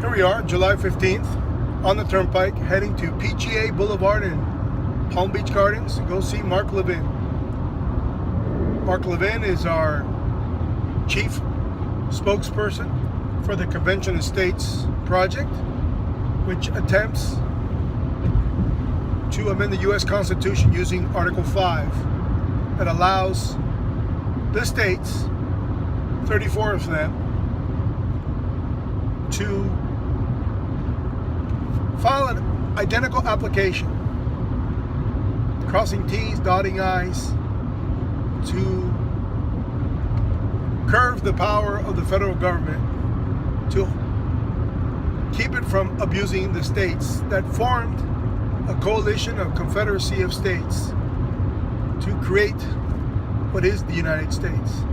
Here we are, July 15th, on the Turnpike, heading to PGA Boulevard in Palm Beach Gardens to go see Mark Levin. Mark Levin is our chief spokesperson for the Convention of States project, which attempts to amend the U.S. Constitution using Article 5 that allows the states, 34 of them, to file an identical application, crossing T's, dotting I's, to curb the power of the federal government, to keep it from abusing the states that formed a coalition of confederacy of states to create what is the United States,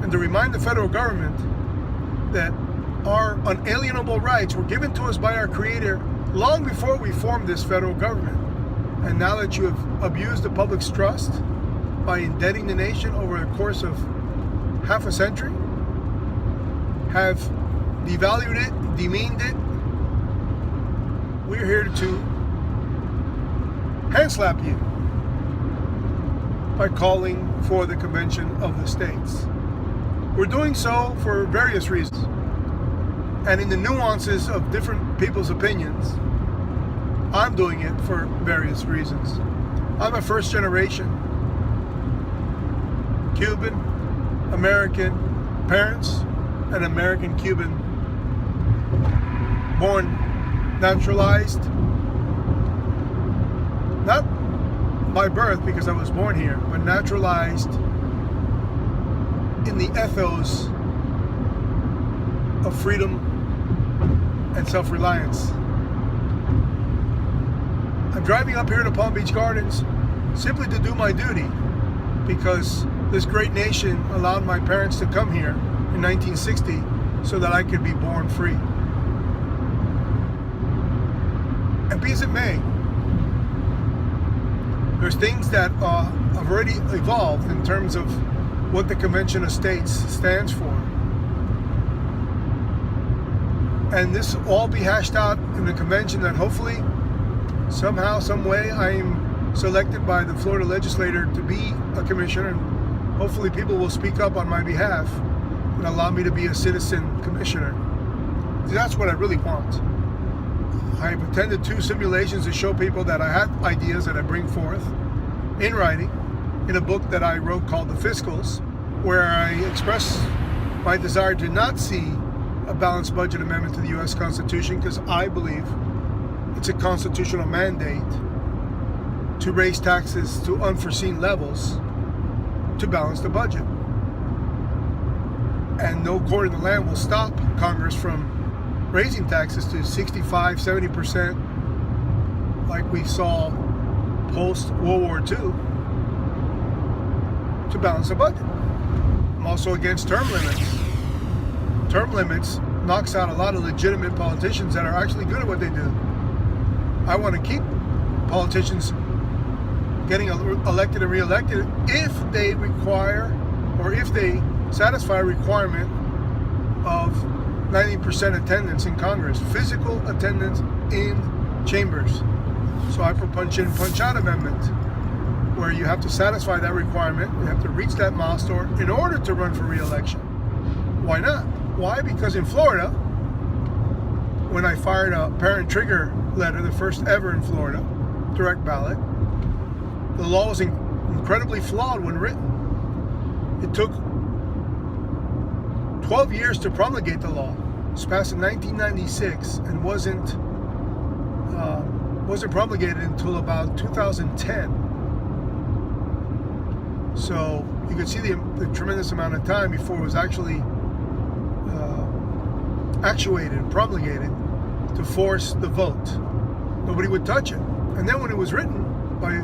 and to remind the federal government that our unalienable rights were given to us by our Creator long before we formed this federal government. And now that you have abused the public's trust by indebting the nation over the course of half a century, have devalued it, demeaned it, we're here to hand slap you by calling for the Convention of the States. We're doing so for various reasons, and in the nuances of different people's opinions. I'm doing it for various reasons. I'm a first generation Cuban American parents, and American Cuban, born naturalized, not by birth because I was born here, but naturalized in the ethos of freedom and self-reliance. I'm driving up here to Palm Beach Gardens simply to do my duty, because this great nation allowed my parents to come here in 1960 so that I could be born free. And be as it may, there's things that have already evolved in terms of what the Convention of States stands for. And this will all be hashed out in the convention that hopefully, somehow, some way, I am selected by the Florida legislator to be a commissioner, and hopefully people will speak up on my behalf and allow me to be a citizen commissioner. That's what I really want. I've attended 2 simulations to show people that I have ideas that I bring forth in writing in a book that I wrote called The Fiscals, where I express my desire to not see a balanced budget amendment to the U.S. Constitution, because I believe it's a constitutional mandate to raise taxes to unforeseen levels to balance the budget. And no court in the land will stop Congress from raising taxes to 65, 70%, like we saw post-World War II, to balance the budget. I'm also against term limits. Term limits knocks out a lot of legitimate politicians that are actually good at what they do. I want to keep politicians getting elected and re-elected if they require, or if they satisfy a requirement of 90% attendance in Congress, physical attendance in chambers. So I put punch in, punch out amendment, where you have to satisfy that requirement, you have to reach that milestone in order to run for re-election. Why not? Why? Because in Florida, when I fired a parent trigger letter, the first ever in Florida, direct ballot, the law was incredibly flawed when written. It took 12 years to promulgate the law. It was passed in 1996 and wasn't promulgated until about 2010. So you could see the tremendous amount of time before it was actually actuated and promulgated to force the vote. Nobody would touch it. And then when it was written by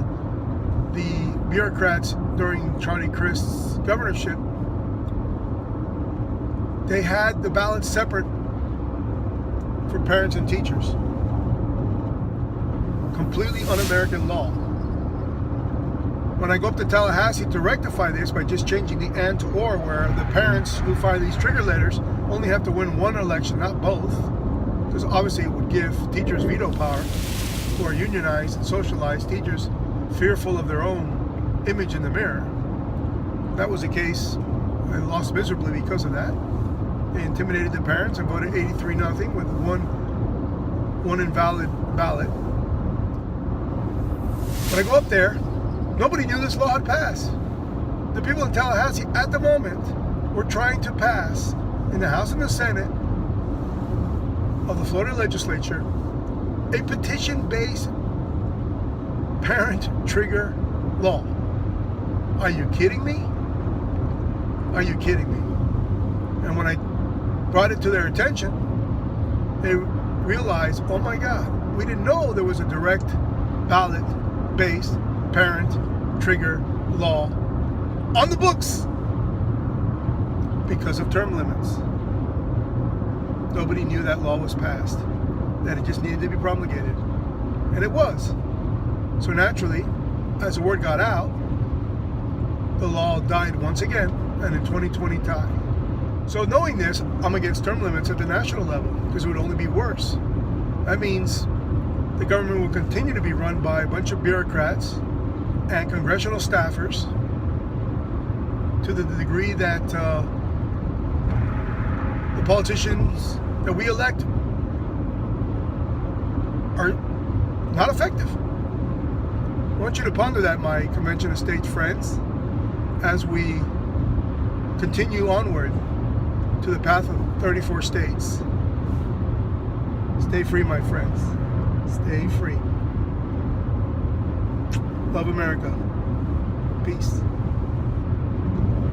the bureaucrats during Charlie Crist's governorship, they had the ballots separate for parents and teachers. Completely un-American law. When I go up to Tallahassee to rectify this by just changing the and to or, where the parents who file these trigger letters only have to win one election, not both, because obviously it would give teachers veto power, who are unionized and socialized teachers, fearful of their own image in the mirror. That was the case. I lost miserably because of that. They intimidated the parents and voted 83-0 with one invalid ballot. When I go up there, nobody knew this law had passed. The people in Tallahassee at the moment were trying to pass in the House and the Senate of the Florida legislature a petition-based parent trigger law. Are you kidding me? Are you kidding me? And when I brought it to their attention, they realized, oh my God, we didn't know there was a direct ballot-based parent trigger law on the books because of term limits. Nobody knew that law was passed, that it just needed to be promulgated. And it was. So naturally, as the word got out, the law died once again, and in 2020 died. So knowing this, I'm against term limits at the national level, because it would only be worse. That means the government will continue to be run by a bunch of bureaucrats and congressional staffers to the degree that the politicians that we elect are not effective. I want you to ponder that, my Convention of States friends, as we continue onward to the path of 34 states. Stay free, my friends. Stay free. Love America. Peace.